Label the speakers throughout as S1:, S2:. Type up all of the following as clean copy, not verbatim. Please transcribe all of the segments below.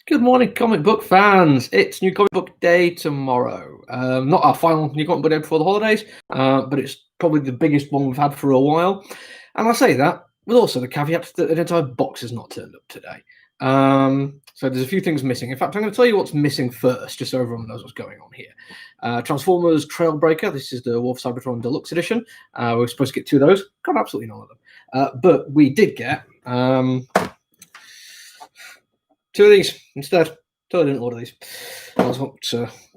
S1: Good morning, comic book fans. It's New Comic Book Day tomorrow. Not our final New Comic Book Day before the holidays, but it's probably the biggest one we've had for a while. And I say that with also the caveat that an entire box has not turned up today. So there's a few things missing. In fact, I'm going to tell you what's missing first, just so everyone knows what's going on here. Transformers Trailbreaker. This is the War for Cybertron Deluxe Edition. We were supposed to get two of those. Got absolutely none of them. But we did get... two of these instead. Totally didn't order these. That's what's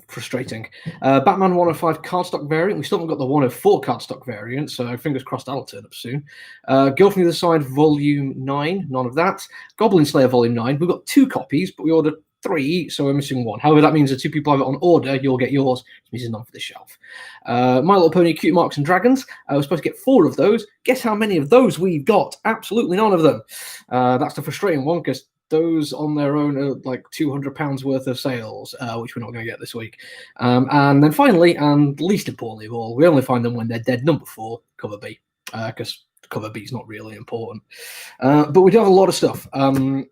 S1: frustrating. Batman 105 cardstock variant. We still haven't got the 104 cardstock variant, so fingers crossed that'll turn up soon. Girl from the Other Side Volume 9. None of that. Goblin Slayer Volume 9. We've got 2 copies, but we ordered 3, so we're missing 1. However, that means that 2 people have it on order. You'll get yours. It means there's none for the shelf. My Little Pony Cute Marks and Dragons. We're supposed to get 4 of those. Guess how many of those we've got? Absolutely none of them. That's the frustrating one, because those on their own are like £200 worth of sales, which we're not going to get this week. And then finally, and least importantly of all, we only find them when they're dead number 4, cover B, because cover B is not really important. But we do have a lot of stuff, and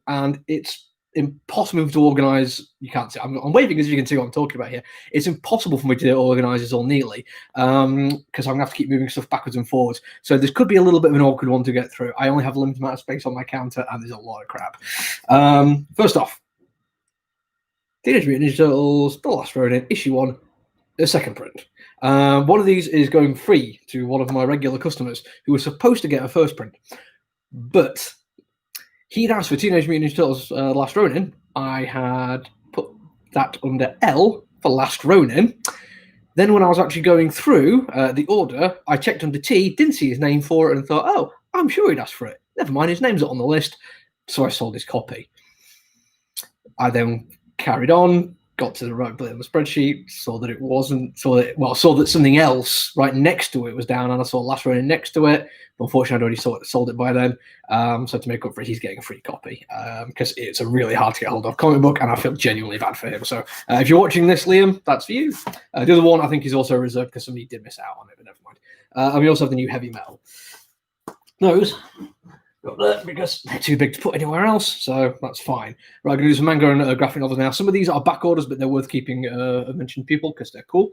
S1: it's impossible to organise. You can't see. I'm waving as you can see what I'm talking about here. It's impossible for me to organise this all neatly because I'm going to have to keep moving stuff backwards and forwards. So this could be a little bit of an awkward one to get through. I only have a limited amount of space on my counter, and there's a lot of crap. First off, Teenage Mutant Ninja Turtles: The Last Ronin, issue 1, a second print. One of these is going free to one of my regular customers who was supposed to get a first print, but he'd asked for Teenage Mutant Ninja Turtles Last Ronin. I had put that under L for Last Ronin. Then when I was actually going through the order, I checked under T, didn't see his name for it, and thought, oh, I'm sure he'd asked for it. Never mind, his name's not on the list. So I sold his copy. I then carried on, got to the right bit on the spreadsheet, saw that it wasn't, saw that something else right next to it was down, and I saw Last Ronin next to it. Unfortunately, I'd already sold it by then. So to make up for it, he's getting a free copy because it's a really hard to get hold of comic book, and I feel genuinely bad for him. So if you're watching this, Liam, that's for you. The other one I think is also reserved because somebody did miss out on it, but never mind. And we also have the new Heavy Metal. Those got that because they're too big to put anywhere else, so that's fine. Right, I'm going to do some manga and graphic novels now. Some of these are back orders, but they're worth keeping mentioned people because they're cool.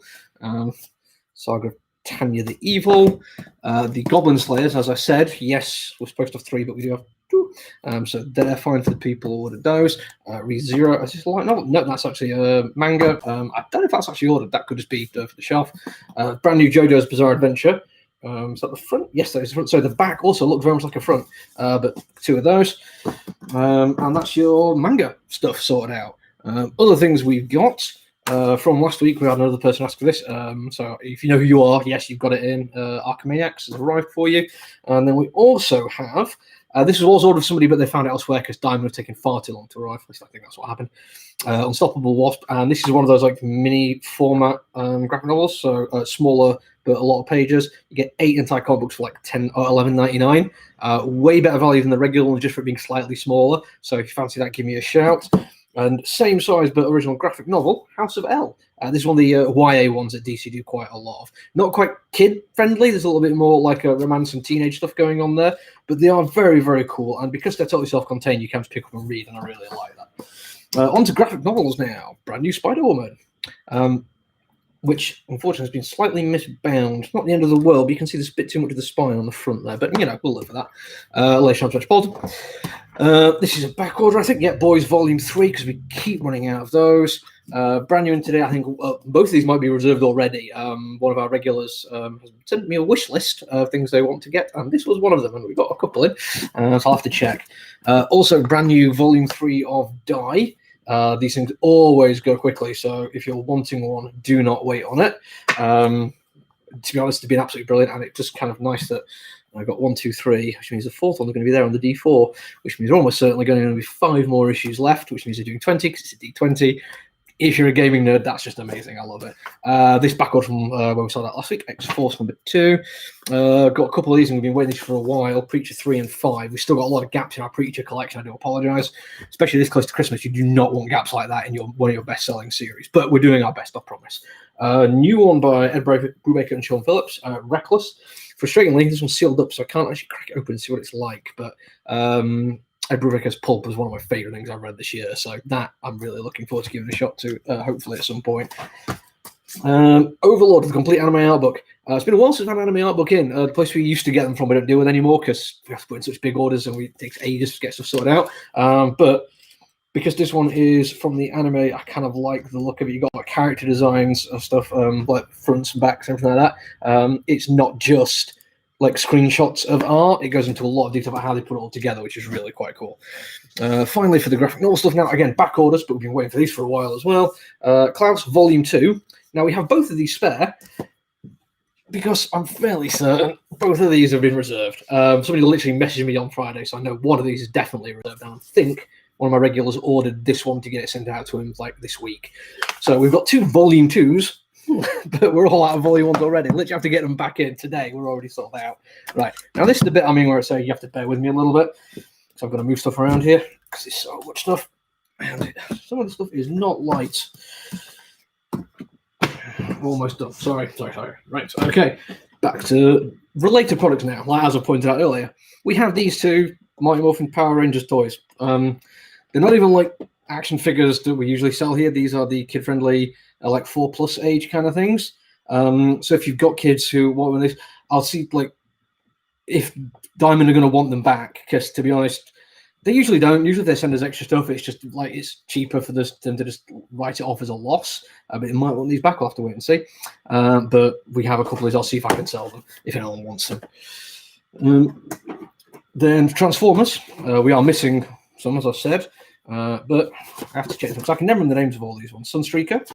S1: Saga of Tanya the Evil, the Goblin Slayers, as I said, yes, we're supposed to have 3, but we do have 2. So they're fine for the people who ordered those. ReZero, is this a light novel? No, that's actually a manga. I don't know if that's actually ordered. That could just be for the shelf. Brand new JoJo's Bizarre Adventure. Is that the front? Yes, that is the front. So the back also looked very much like a front, but 2 of those. And that's your manga stuff sorted out. Other things we've got from last week, we had another person ask for this. So if you know who you are, yes, you've got it in. Archimaniacs has arrived for you. And then we also have, this was ordered for somebody, but they found it elsewhere because Diamond was taking far too long to arrive. At least I think that's what happened. Unstoppable Wasp, and this is one of those like mini format graphic novels, so smaller but a lot of pages. You get 8 entire comic books for like $10 or $11.99. Way better value than the regular one, just for being slightly smaller. So if you fancy that, give me a shout. And same size but original graphic novel, House of L. This is one of the YA ones that DC do quite a lot of. Not quite kid friendly. There's a little bit more like a romance and teenage stuff going on there, but they are very, very cool. And because they're totally self-contained, you can just pick up and read, and I really like that. On to graphic novels now. Brand new Spider-Woman, which unfortunately has been slightly misbound. Not the end of the world, but you can see there's a bit too much of the spine on the front there. But, you know, we'll live for that. Lation Metropolitan. This is a back order, I think. Yeah, Boys Volume 3, because we keep running out of those. Brand new in today, I think both of these might be reserved already. One of our regulars has sent me a wish list of things they want to get, and this was one of them, and we got a couple in, so I'll have to check. Also, brand new Volume 3 of Die. These things always go quickly, so if you're wanting one, do not wait on it. To be honest, it's been absolutely brilliant, and it's just kind of nice that I got 1, 2, 3, which means the 4th one's going to be there on the D4, which means almost certainly going to be 5 more issues left, which means you're doing 20 because it's a D20. If you're a gaming nerd, that's just amazing. I love it. This backward from when we saw that last week, X-Force number 2. Got a couple of these, and we've been waiting for a while. Preacher 3 and 5. We've still got a lot of gaps in our Preacher collection. I do apologise. Especially this close to Christmas, you do not want gaps like that in one of your best-selling series. But we're doing our best, I promise. New one by Ed Brubaker and Sean Phillips, Reckless. Frustratingly, this one's sealed up, so I can't actually crack it open and see what it's like. But Ed Brubaker's Pulp was one of my favourite things I've read this year, so that I'm really looking forward to giving a shot to, hopefully at some point. Overlord, the complete anime art book. It's been a while since I've had an anime art book in. The place we used to get them from, we don't deal with anymore because we have to put in such big orders and it takes ages to get stuff sorted out. But because this one is from the anime, I kind of like the look of it. You got like character designs and stuff, like fronts and backs and everything like that. It's not just like screenshots of art. It goes into a lot of detail about how they put it all together, which is really quite cool. Finally, for the graphic novel stuff, now again back orders, but we've been waiting for these for a while as well. Klaus Volume 2. Now we have both of these spare because I'm fairly certain both of these have been reserved. Somebody literally messaged me on Friday, so I know one of these is definitely reserved, and I think one of my regulars ordered this one to get it sent out to him like this week. So we've got 2 Volume 2s, but we're all out of Volume 1s already. Literally have to get them back in today. We're already sold out. Right, now this is the bit where I say you have to bear with me a little bit. So I'm going to move stuff around here because there's so much stuff. And some of the stuff is not light. Almost done. Sorry. Right, okay. Back to related products now. Like as I pointed out earlier, we have these 2 Mighty Morphin Power Rangers toys. They're not even like action figures that we usually sell here. These are the kid-friendly, like 4+ age kind of things. So if you've got kids who want this, I'll see like if Diamond are going to want them back, because to be honest, they usually don't. Usually if they send us extra stuff, it's just like it's cheaper for them to just write it off as a loss. But they might want these back. I'll have to wait and see. But we have a couple of these. I'll see if I can sell them if anyone wants them. Then Transformers. We are missing some, as I said. But I have to check them because I can never remember the names of all these ones. Sunstreaker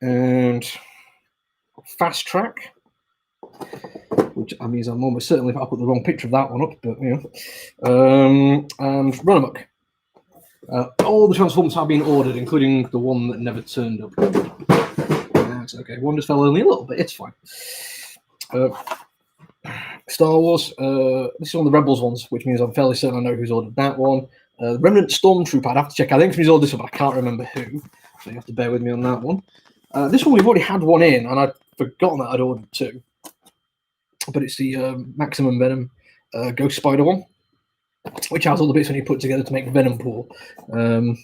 S1: and Fast Track, which means I'm almost certainly I'll put the wrong picture of that one up, but you know. And Run Amok. All the Transformers have been ordered, including the one that never turned up. That's okay. One just fell only a little bit. It's fine. Star Wars. This is one of the Rebels ones, which means I'm fairly certain I know who's ordered that one. Remnant Stormtrooper. I'd have to check. I think somebody's ordered this one, but I can't remember who. So you have to bear with me on that one. This one we've already had one in, and I'd forgotten that I'd ordered 2. But it's the Maximum Venom Ghost Spider one, which has all the bits when you put together to make Venom Pool,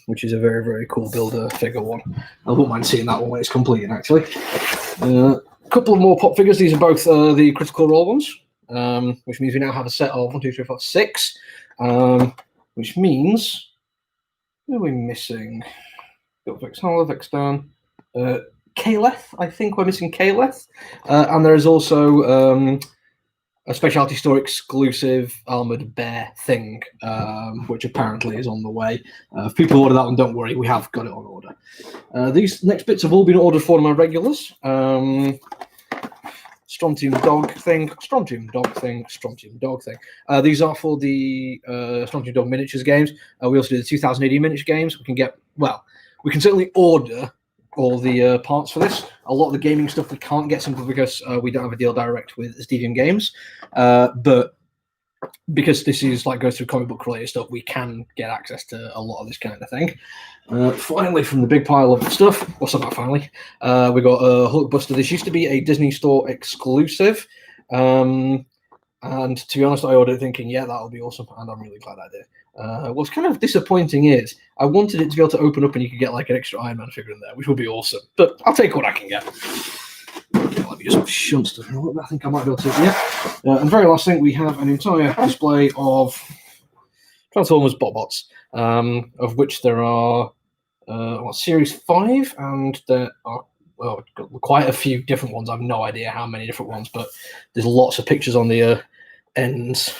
S1: which is a very, very cool builder figure one. I wouldn't mind seeing that one when it's completed, actually. A couple of more pop figures. These are both the Critical Role ones, which means we now have a set of 1, 2, 3, 4, 6, which means who are we missing? Got Vexhala, Vexdan, Kaleth. I think we're missing Kaleth, and there is also a specialty store exclusive armored bear thing, which apparently is on the way. If people order that one, don't worry, we have got it on order. These next bits have all been ordered for my regulars. Strontium Dog thing. These are for the Strontium Dog miniatures games. We also do the 2080 miniature games. We can certainly order all the parts for this. A lot of the gaming stuff we can't get simply because we don't have a deal direct with Stadium Games. But because this is like goes through comic book related stuff, we can get access to a lot of this kind of thing. Finally, from the big pile of stuff, what's that? Finally, we got a Hulkbuster. This used to be a Disney Store exclusive, and to be honest, I ordered it thinking, yeah, that'll be awesome, and I'm really glad I did. What's kind of disappointing is I wanted it to be able to open up and you could get like an extra Iron Man figure in there, which would be awesome. But I'll take what I can get. Let me just shunt stuff. I think I might be able to. Yeah. And very last thing, we have an entire display of Transformers Botbots, of which there are Series 5, and there are quite a few different ones. I have no idea how many different ones, but there's lots of pictures on the ends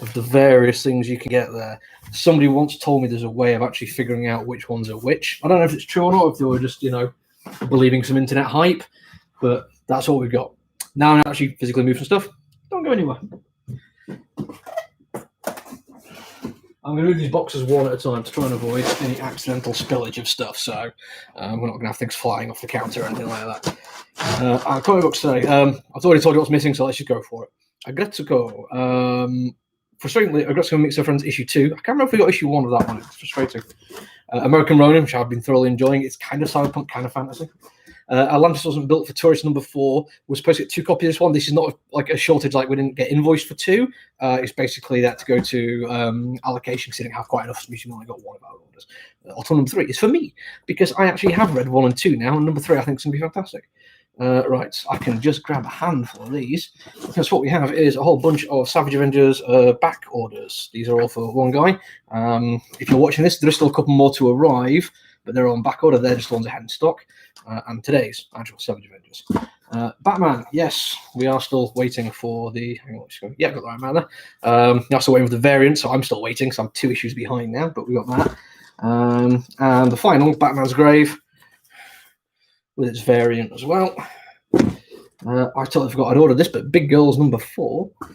S1: of the various things you can get there. Somebody once told me there's a way of actually figuring out which ones are which. I don't know if it's true or not, if they were just, believing some internet hype, but that's all we've got. Now I actually physically move some stuff. Don't go anywhere. I'm going to move these boxes one at a time to try and avoid any accidental spillage of stuff, so we're not going to have things flying off the counter or anything like that. Our comic books today. I've already told you what's missing, so let's just go for it. Agretsuko. Frustratingly, Agretsuko Mixer Friends issue 2. I can't remember if we got issue 1 of that one. It's frustrating. American Ronin, which I've been thoroughly enjoying. It's kind of cyberpunk, kind of fantasy. Atlantis wasn't built for tourist number 4. We're supposed to get 2 copies of this one. This is not like a shortage, like we didn't get invoiced for 2. It's basically that to go to allocation because they didn't have quite enough. So we only got 1 of our orders. Auto number 3 is for me because I actually have read 1 and 2 now, and number 3 I think is going to be fantastic. Right, I can just grab a handful of these because what we have is a whole bunch of Savage Avengers back orders. These are all for one guy. If you're watching this, there's still a couple more to arrive, but they're on back order. They're just the ones ahead in stock. And today's actual Savage Avengers. Batman, yes, we are still waiting for the. Hang on, yeah, got the right man there. We're still waiting for the variant, so I'm still waiting. So I'm 2 issues behind now, but we got that. And the final, Batman's Grave, with its variant as well. I totally forgot I'd ordered this, but Big Girls number 4. I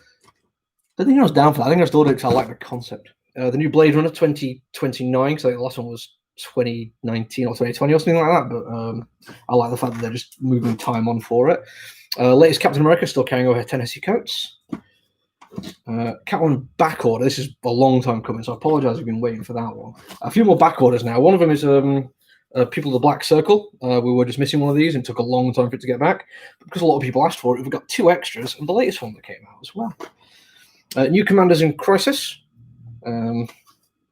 S1: don't think I was down for that. I think I just ordered it because I like the concept. The new Blade Runner 2029, because the last one was 2019 or 2020 or something like that, but I like the fact that they're just moving time on for it. Latest Captain America still carrying over Tennessee coats. Catwoman back order. This is a long time coming, so I apologize if you've been waiting for that one. A few more back orders now. One of them is People of the Black Circle. We were just missing one of these and it took a long time for it to get back. Because a lot of people asked for it, we've got 2 extras and the latest one that came out as well. New Commanders in Crisis.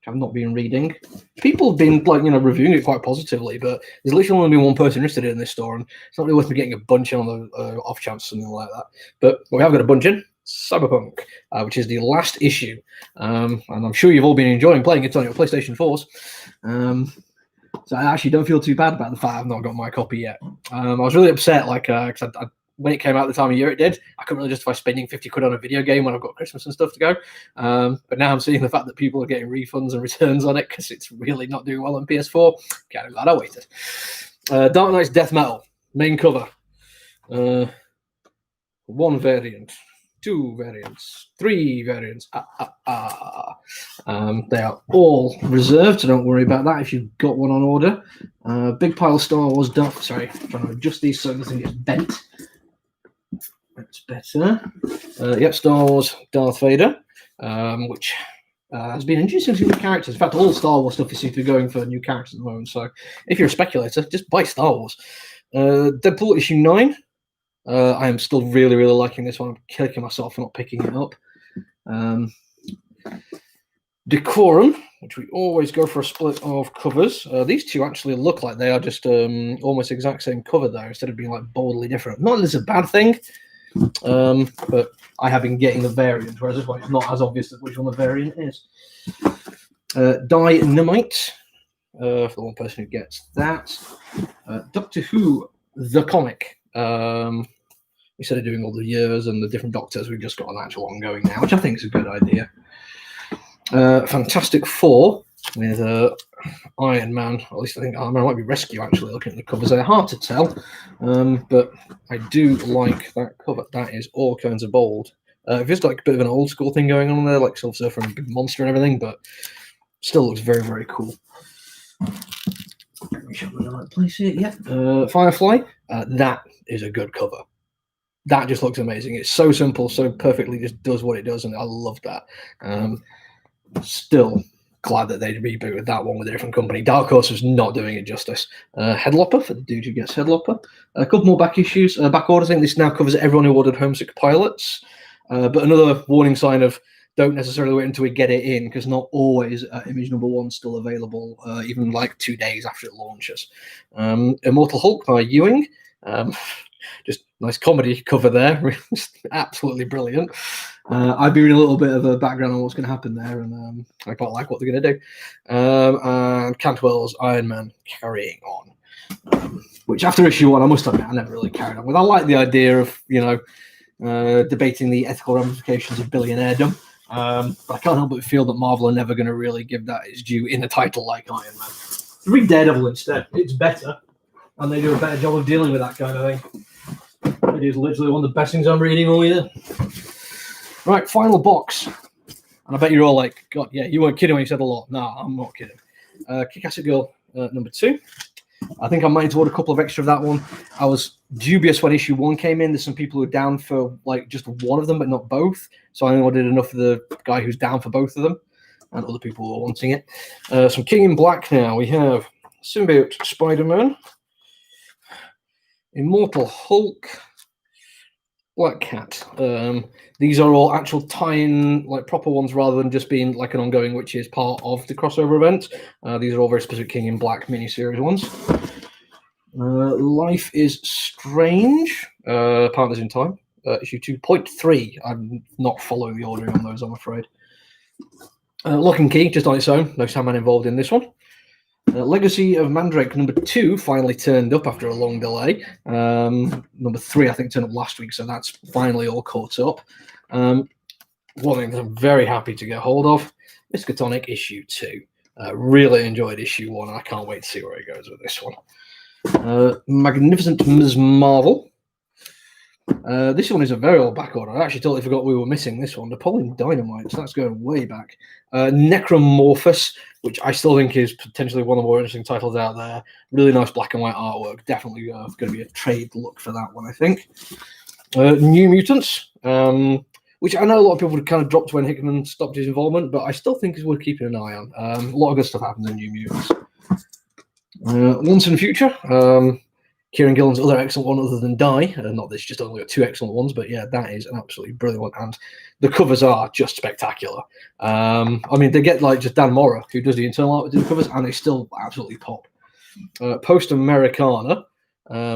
S1: I've not been reading. People have been reviewing it quite positively, but there's literally only been one person interested in this store, and it's not really worth me getting a bunch in on the off chance something like that. But we have got a bunch in Cyberpunk, which is the last issue, and I'm sure you've all been enjoying playing it on your PlayStation 4s. So I actually don't feel too bad about the fact I've not got my copy yet. I was really upset, because when it came out the time of year it did, I couldn't really justify spending 50 quid on a video game when I've got Christmas and stuff to go. But now I'm seeing the fact that people are getting refunds and returns on it because it's really not doing well on PS4. Kind of glad I waited. Dark Knight's Death Metal, main cover. 1 variant, 2 variants, 3 variants. They are all reserved, so don't worry about that if you've got one on order. Big pile of Star Wars Darth. Sorry, I'm trying to adjust these so nothing gets bent. That's better. Yep, Star Wars Darth Vader, which has been introducing some new characters. In fact, all Star Wars stuff seems to be going for new characters at the moment. So if you're a speculator, just buy Star Wars. Deadpool issue 9. I am still really, really liking this one. I'm kicking myself for not picking it up. Decorum, which we always go for a split of covers. These 2 actually look like they are just almost exact same cover though, instead of being like boldly different. Not that it's a bad thing, but I have been getting the variant, whereas this one is not as obvious which one the variant is. Dynamite, for the one person who gets that. Doctor Who, the comic. Instead of doing all the years and the different doctors, we've just got an actual ongoing now, which I think is a good idea. Fantastic Four with Iron Man. At least I think Iron Man might be Rescue, actually, looking at the covers. They're hard to tell, but I do like that cover. That is all kinds of bold. It feels like a bit of an old school thing going on there, like Silver Surfer and a big monster and everything, but still looks very, very cool. Let me show you the right place here. Yeah, Firefly. That is a good cover. That just looks amazing. It's so simple, so perfectly just does what it does, and I love that. Still glad that they rebooted that one with a different company. Dark Horse was not doing it justice. Headlopper for the dude who gets Headlopper. A couple more back issues, back orders. I think this now covers everyone who ordered Homesick Pilots. But another warning sign of don't necessarily wait until we get it in, because not always Image number 1's still available, even like 2 days after it launches. Immortal Hulk by Ewing. Just nice comedy cover there. Absolutely brilliant. I've been reading a little bit of a background on what's going to happen there, and I quite like what they're going to do. And Cantwell's Iron Man Carrying On, which after issue 1, I must admit, I never really carried on with. I like the idea of, debating the ethical ramifications of billionairedom, but I can't help but feel that Marvel are never going to really give that its due in a title like Iron Man. Read Daredevil instead. It's better, and they do a better job of dealing with that kind of thing. It is literally one of the best things I'm reading all year. Right, final box. And I bet you're all like, God, yeah, you weren't kidding when you said a lot. No, I'm not kidding. Kick-Ass Girl number 2. I think I might need to order a couple of extra of that one. I was dubious when issue 1 came in. There's some people who are down for like just one of them, but not both. So I ordered enough for the guy who's down for both of them, and other people who are wanting it. Some King in Black now. We have Symbiote Spider-Man. Immortal Hulk, Black Cat. These are all actual tie-in, like proper ones, rather than just being like an ongoing, which is part of the crossover event. These are all very specific King in Black miniseries ones. Life is Strange, Partners in Time, issue 2.3. I'm not following the ordering on those, I'm afraid. Lock and Key, just on its own. No Sandman involved in this one. Legacy of Mandrake number 2 finally turned up after a long delay. Number 3, I think, turned up last week, so that's finally all caught up. One thing that I'm very happy to get hold of, Miskatonic issue 2. Really enjoyed issue 1, and I can't wait to see where it goes with this one. Magnificent Ms. Marvel. This one is a very old back order. I actually totally forgot we were missing this one. Napoleon Dynamite, so that's going way back. Necromorphous, which I still think is potentially one of the more interesting titles out there. Really nice black and white artwork. Definitely going to be a trade look for that one, I think. New Mutants, which I know a lot of people would kind of dropped when Hickman stopped his involvement, but I still think is worth keeping an eye on. A lot of good stuff happens in New Mutants. Once in the Future, Kieran Gillen's other excellent one other than Die. Not this, just only got 2 excellent ones, but yeah, that is an absolutely brilliant one, and the covers are just spectacular. I mean, they get like just Dan Morrow, who does the internal art with the covers, and they still absolutely pop. Post Americana,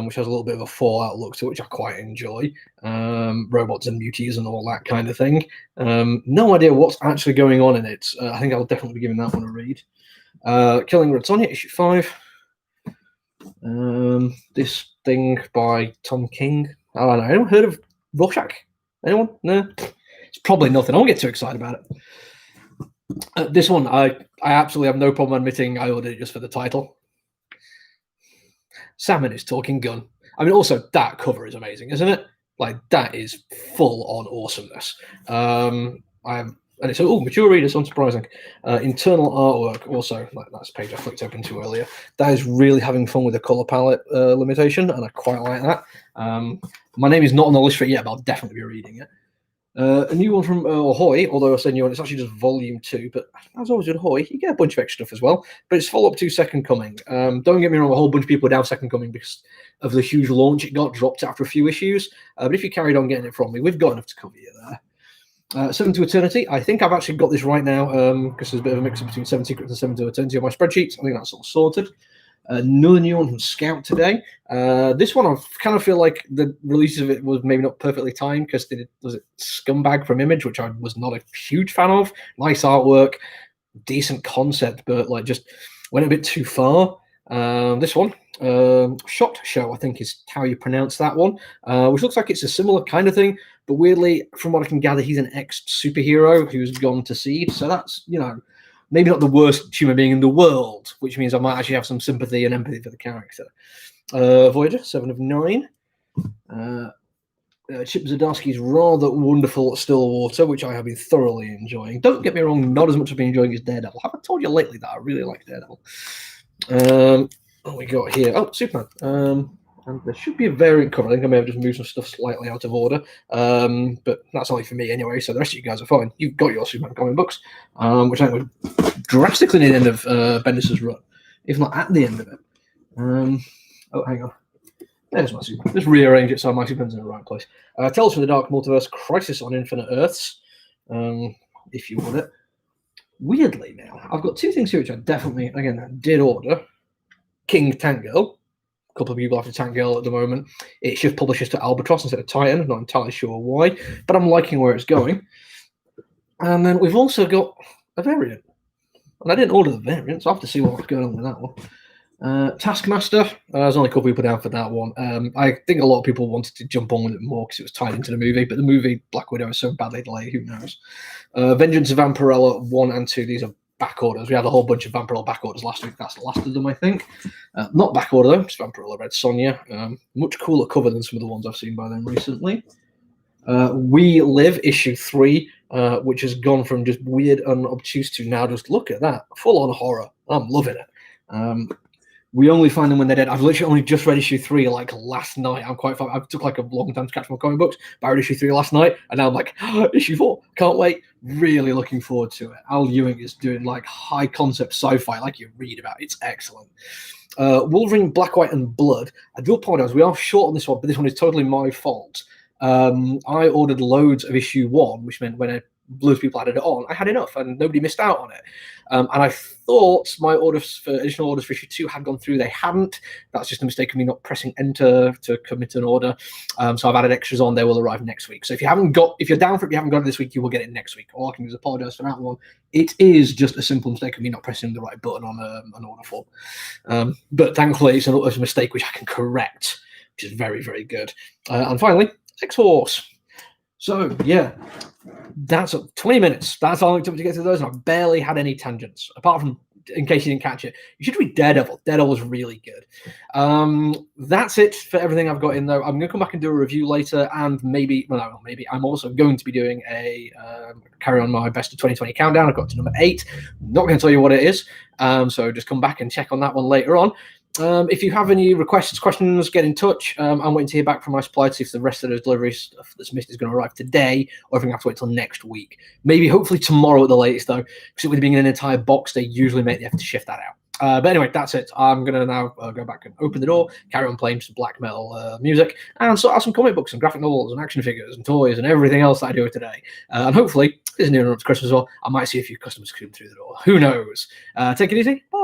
S1: which has a little bit of a Fallout look to it, which I quite enjoy. Robots and muties and all that kind of thing. No idea what's actually going on in it. I think I'll definitely be giving that one a read. Killing Red Sonja, issue 5. This thing by Tom King. I don't know. Anyone heard of Rorschach? Anyone? No? It's probably nothing. I won't get too excited about it. This one, I absolutely have no problem admitting I ordered it just for the title. Salmon is Talking Gun. I mean, also, that cover is amazing, isn't it? Like, that is full-on awesomeness. And it's mature readers, unsurprising. Internal artwork, also, like that's a page I flicked open to earlier. That is really having fun with the color palette limitation, and I quite like that. My name is not on the list for it yet, but I'll definitely be reading it. A new one from Ahoy, although I said new one, it's actually just volume 2, but as always with Ahoy, you get a bunch of extra stuff as well. But it's follow-up to Second Coming. Don't get me wrong, a whole bunch of people were down Second Coming because of the huge launch. It got dropped after a few issues, but if you carried on getting it from me, we've got enough to cover you there. Seven to Eternity. I think I've actually got this right now because there's a bit of a mix between Seven Secrets and Seven to Eternity on my spreadsheets. I think that's all sorted. Another new one from Scout today. This one, I kind of feel like the release of it was maybe not perfectly timed because was it Scumbag from Image, which I was not a huge fan of. Nice artwork, decent concept, but like just went a bit too far. This one, Shot Show, I think is how you pronounce that one, which looks like it's a similar kind of thing. But weirdly, from what I can gather, he's an ex-superhero who's gone to seed. So that's, maybe not the worst human being in the world, which means I might actually have some sympathy and empathy for the character. Voyager, 7 of 9. Chip Zdarsky's rather wonderful Stillwater, which I have been thoroughly enjoying. Don't get me wrong, not as much as I've been enjoying as Daredevil. Have I told you lately that I really like Daredevil? What we got here? Oh, Superman. And there should be a variant cover. I think I may have just moved some stuff slightly out of order. But that's only for me anyway, so the rest of you guys are fine. You've got your Superman comic books, which I think was drastically near the end of Bendis' run, if not at the end of it. Oh, hang on. There's my Superman. Just rearrange it so my Superman's in the right place. Tales from the Dark Multiverse, Crisis on Infinite Earths, if you want it. Weirdly now, I've got 2 things here which I definitely, again, did order. King Tank Girl. A couple of people after Tank Girl at the moment. It just publishes to Albatross instead of Titan. I'm not entirely sure why, but I'm liking where it's going. And then we've also got a variant. And I didn't order the variant, so I have to see what's going on with that one. Taskmaster, there's only a couple people down for that one. I think a lot of people wanted to jump on with it more because it was tied into the movie, but the movie Black Widow is so badly delayed, who knows. Vengeance of Vampirella 1 and 2, these are back orders. We had a whole bunch of Vampirella back orders last week. That's the last of them, I think. Not back order though, just Vampirella Red Sonja. Much cooler cover than some of the ones I've seen by them recently. We Live, issue 3, which has gone from just weird and obtuse to now just look at that. Full on horror. I'm loving it. We only find them when they're dead. I've literally only just read issue 3 like last night. I'm quite far. I took like a long time to catch my comic books, but I read issue 3 last night, and now I'm like, issue 4. Can't wait. Really looking forward to it. Al Ewing is doing like high concept sci-fi, like you read about. It's excellent. Wolverine, Black, White, and Blood. I do apologize. We are short on this one, but this one is totally my fault. I ordered loads of issue 1, which meant when loads of people added it on, I had enough and nobody missed out on it. And I thought my orders for additional orders for issue 2 had gone through. They hadn't. That's just a mistake of me not pressing enter to commit an order. So I've added extras on. They will arrive next week. So if you're down for it, you haven't got it this week, you will get it next week. All I can do is apologize for that one. It is just a simple mistake of me not pressing the right button on an order form. But thankfully, it's a mistake which I can correct, which is very, very good. And finally, X-Force. So yeah, that's 20 minutes. That's all it took to get through those, and I barely had any tangents, apart from, in case you didn't catch it, you should read Daredevil. Daredevil was really good. That's it for everything I've got in, though. I'm going to come back and do a review later, and maybe I'm also going to be doing a carry on my best of 2020 countdown. I've got to number 8. Not going to tell you what it is, so just come back and check on that one later on. If you have any requests, questions, get in touch. I'm waiting to hear back from my supplier to see if the rest of the delivery stuff that's missed is going to arrive today, or if we have to wait till next week. Maybe, hopefully tomorrow at the latest, though, because it would be in an entire box. They usually make the effort to shift that out. But anyway, that's it. I'm going to now go back and open the door, carry on playing some black metal music, and sort out some comic books and graphic novels and action figures and toys and everything else that I do today. And hopefully, this is near enough to Christmas as well. I might see a few customers come through the door. Who knows? Take it easy. Bye.